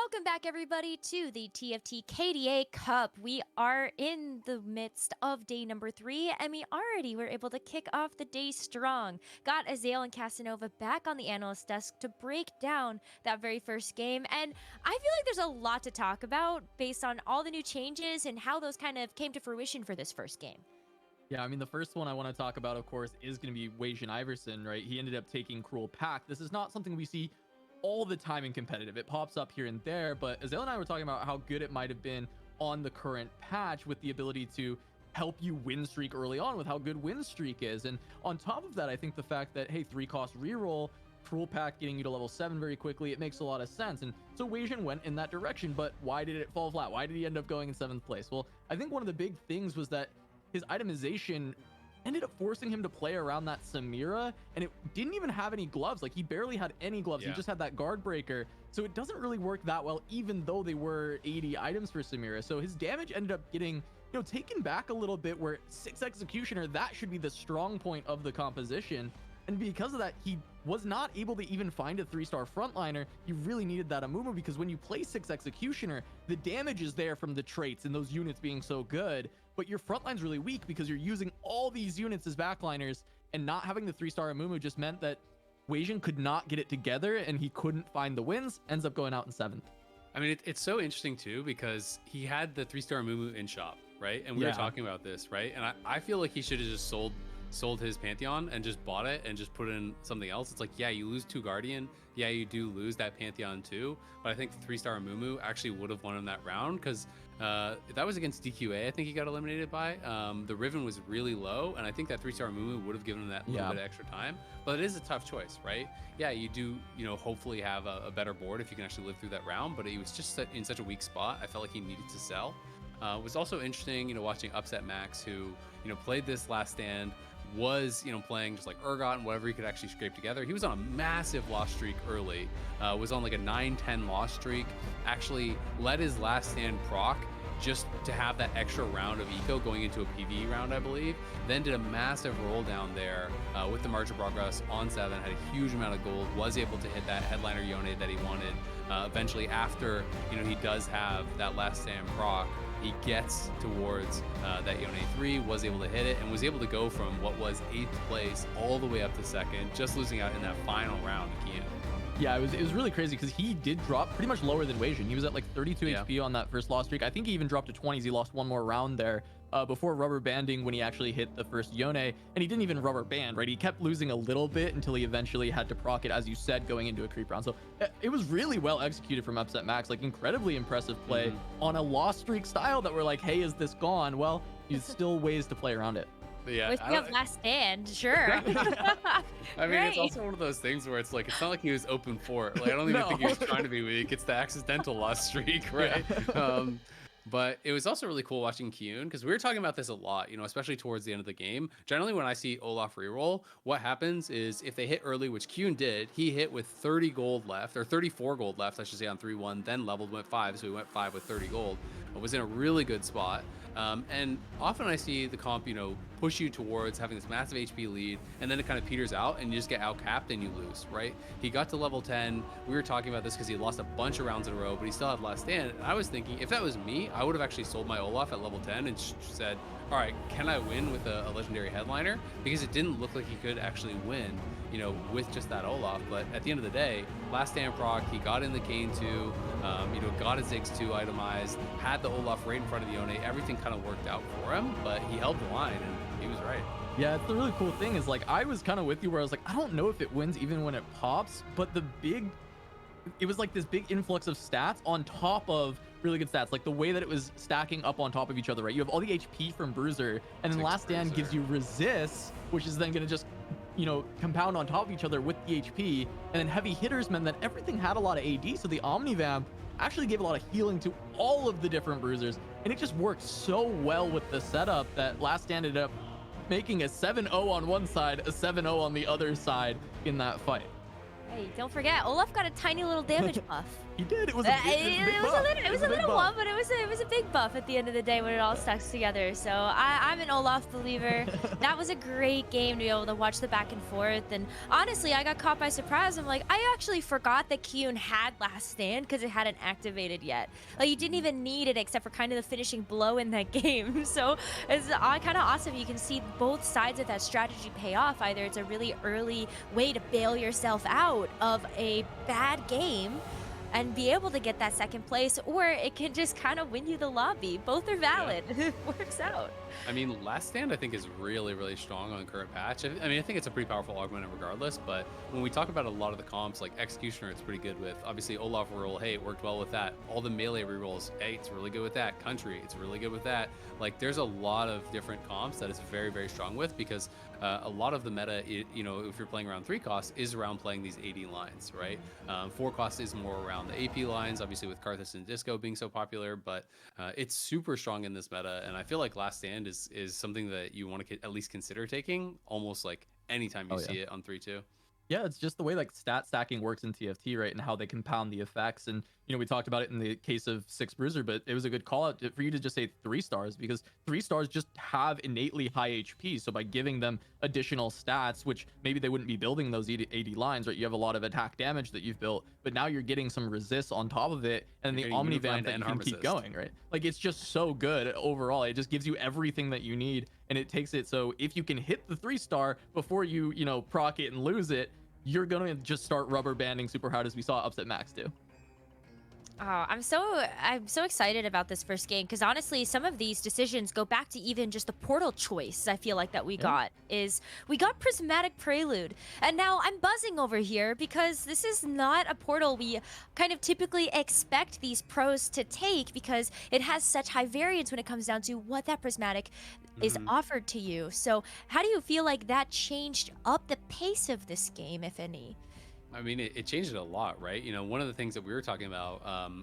Welcome back, everybody, to the TFT KDA Cup. We are in the midst of day number 3, and we already were able to kick off the day strong. Got Azael and Casanova back on the analyst desk to break down that very first game, and I feel like there's a lot to talk about based on all the new changes and how those kind of came to fruition for this first game. Yeah, I mean, the first one I want to talk about, of course, is going to be Wei Iverson, right? He ended up taking Cruel Pact. This is not something we see all the time in competitive. It pops up here and there, but Azael and I were talking about how good it might have been on the current patch with the ability to help you win streak early on with how good win streak is. And on top of that, I think the fact that, hey, 3-cost reroll, Cruel Pact getting you to level 7 very quickly, it makes a lot of sense. And so Wei went in that direction, but why did it fall flat? Why did he end up going in 7th place? Well, I think one of the big things was that his itemization ended up forcing him to play around that Samira, and it didn't even have any gloves. Like, he barely had any gloves. He just had that guard breaker, so it doesn't really work that well, even though they were 80 items for Samira. So his damage ended up getting, taken back a little bit, where 6 Executioner, that should be the strong point of the composition. And because of that, he was not able to even find a 3-star frontliner. He really needed that Amumu, because when you play 6 Executioner, the damage is there from the traits and those units being so good, but your frontline's really weak because you're using all these units as backliners, and not having the 3-star Amumu just meant that Wei could not get it together, and he couldn't find the wins, ends up going out in 7th. I mean, it's so interesting too, because he had the 3-star Amumu in shop, right? And we were talking about this, right? And I feel like he should have just sold his Pantheon and just bought it and just put in something else. It's like, yeah, you lose 2 Guardian, yeah, you do lose that Pantheon too, but I think the 3-star Amumu actually would have won in that round, because that was against DQA, I think he got eliminated by. The Riven was really low, and I think that 3-star Amumu would have given him that little bit of extra time, but it is a tough choice, right? Yeah, you do, hopefully have a better board if you can actually live through that round, but he was just in such a weak spot. I felt like he needed to sell. It was also interesting, watching Upset Max, who, played this last stand, was playing just like Urgot and whatever he could actually scrape together. He was on a massive loss streak early, was on like a 9-10 loss streak, actually led his last stand proc just to have that extra round of eco going into a PvE round, I believe. Then did a massive roll down there with the March of Progress on 7, had a huge amount of gold, was able to hit that headliner Yone that he wanted. Eventually, after he does have that last stand proc, he gets towards that Yone 3, was able to hit it, and was able to go from what was 8th place all the way up to 2nd, just losing out in that final round to Kian. Yeah, it was really crazy, because he did drop pretty much lower than Wei. He was at like 32 HP on that first loss streak. I think he even dropped to 20s. He lost one more round there before rubber banding when he actually hit the first Yone, and he didn't even rubber band, right? He kept losing a little bit until he eventually had to proc it, as you said, going into a creep round. So it was really well executed from Upset Max, like incredibly impressive play on a loss streak style that we're like, hey, is this gone? Well, there's still ways to play around it. Yeah, With you have last stand, sure. I mean, it's also one of those things where it's like, it's not like he was open for it. Like, I don't even think he was trying to be weak. It's the accidental loss streak, right? But it was also really cool watching Kyun, because we were talking about this a lot, especially towards the end of the game. Generally, when I see Olaf reroll, what happens is if they hit early, which Kyun did, he hit with 30 gold left, or 34 gold left, I should say, on 3-1, then leveled, went 5, so he went 5 with 30 gold. It was in a really good spot. And often I see the comp, push you towards having this massive HP lead, and then it kind of peters out and you just get outcapped and you lose, right? He got to level 10. We were talking about this because he lost a bunch of rounds in a row, but he still had last stand. And I was thinking, if that was me, I would have actually sold my Olaf at level 10 and said, all right, can I win with a legendary headliner? Because it didn't look like he could actually win, with just that Olaf. But at the end of the day, last stand proc, he got in the Kane 2, got his Ziggs 2 itemized, had the Olaf right in front of the Yone. Everything kind of worked out for him, but he held the line and he was right. Yeah, it's the really cool thing is, like, I was kind of with you where I was like, I don't know if it wins even when it pops, but it was like this big influx of stats on top of really good stats, like the way that it was stacking up on top of each other, right? You have all the HP from Bruiser, and then Last Stand gives you resist, which is then going to just, compound on top of each other with the HP, and then heavy hitters meant that everything had a lot of AD, so the Omnivamp actually gave a lot of healing to all of the different bruisers, and it just worked so well with the setup that Last Stand ended up making a 7-0 on one side, a 7-0 on the other side in that fight. Hey, don't forget, Olaf got a tiny little damage buff. He did. It was a big buff. It was a big little buff. one, but it was a big buff at the end of the day when it all stacks together. So I'm an Olaf believer. That was a great game to be able to watch the back and forth. And honestly, I got caught by surprise. I'm like, I actually forgot that Kyun had Last Stand because it hadn't activated yet. Like, you didn't even need it except for kind of the finishing blow in that game. So it's kind of awesome. You can see both sides of that strategy pay off. Either it's a really early way to bail yourself out of a bad game and be able to get that second place, or it can just kind of win you the lobby. Both are valid. It works out. I mean, Last Stand I think is really, really strong on current patch. I mean, I think it's a pretty powerful augment regardless, but when we talk about a lot of the comps, like Executioner, it's pretty good with. Obviously, Olaf roll, hey, it worked well with that. All the melee rerolls, hey, it's really good with that. Country, it's really good with that. Like, there's a lot of different comps that it's very, very strong with, because a lot of the meta, you know, if you're playing around 3 cost, is around playing these AD lines, right? 4 cost is more around the AP lines, obviously with Karthus and Disco being so popular, but it's super strong in this meta, and I feel like Last Stand is something that you want to at least consider taking almost like anytime you see it on 3-2. Yeah, it's just the way like stat stacking works in TFT, right? And how they compound the effects. And, you know, we talked about it in the case of Six Bruiser, but it was a good call out for you to just say 3 stars, because 3 stars just have innately high HP. So by giving them additional stats, which maybe they wouldn't be building those 80 lines, right? You have a lot of attack damage that you've built, but now you're getting some resist on top of it, and the Omni Vamp that you can keep going, right? Like, it's just so good overall. It just gives you everything that you need, and it takes it so if you can hit the 3-star before you know, proc it and lose it, you're gonna just start rubber banding super hard, as we saw Upset Max do. Oh, I'm so excited about this first game, because honestly, some of these decisions go back to even just the portal choice. I feel like that we got Prismatic Prelude, and now I'm buzzing over here because this is not a portal we kind of typically expect these pros to take, because it has such high variance when it comes down to what that Prismatic is offered to you. So how do you feel like that changed up the pace of this game, if any? I mean, it changed it a lot, right? You know, one of the things that we were talking about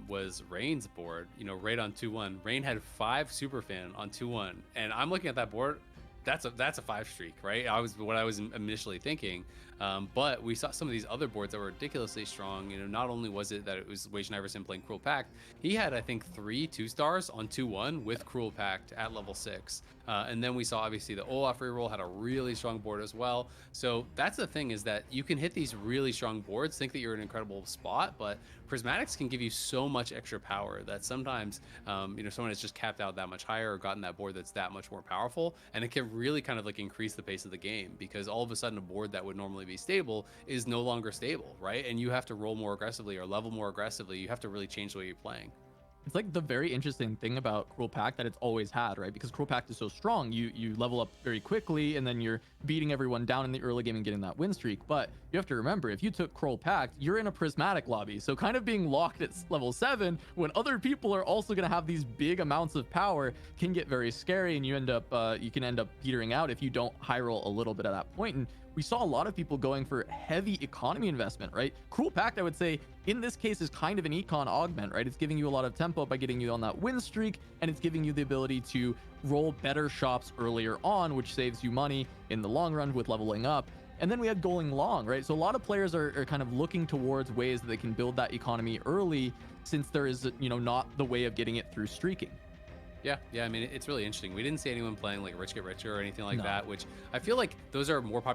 was Rain's board, you know, right on 2-1. Rain had 5 Superfan on 2-1. And I'm looking at that board, that's a 5 streak, right? What I was initially thinking. But we saw some of these other boards that were ridiculously strong. You know, not only was it that it was Wage Iverson playing Cruel Pact, he had, I think, 3 2-stars on 2-1 with Cruel Pact at level 6. And then we saw, obviously, the Olaf reroll had a really strong board as well. So that's the thing, is that you can hit these really strong boards, think that you're in an incredible spot, but Prismatics can give you so much extra power that sometimes, you know, someone has just capped out that much higher or gotten that board that's that much more powerful, and it can really kind of like increase the pace of the game, because all of a sudden a board that would normally be stable is no longer stable, right? And you have to roll more aggressively or level more aggressively. You have to really change the way you're playing. It's like the very interesting thing about Cruel Pact that it's always had, right? Because Cruel Pact is so strong, you level up very quickly, and then you're beating everyone down in the early game and getting that win streak. But you have to remember, if you took Cruel Pact, you're in a Prismatic lobby. So kind of being locked at level 7 when other people are also going to have these big amounts of power can get very scary, and you can end up petering out if you don't high roll a little bit at that point. And we saw a lot of people going for heavy economy investment, right? Cruel Pact, I would say, in this case, is kind of an econ augment, right? It's giving you a lot of tempo by getting you on that win streak, and it's giving you the ability to roll better shops earlier on, which saves you money in the long run with leveling up. And then we had going long, right? So a lot of players are kind of looking towards ways that they can build that economy early, since there is, you know, not the way of getting it through streaking. Yeah, I mean, it's really interesting. We didn't see anyone playing like Rich Get Richer or anything like that, which I feel like those are more popular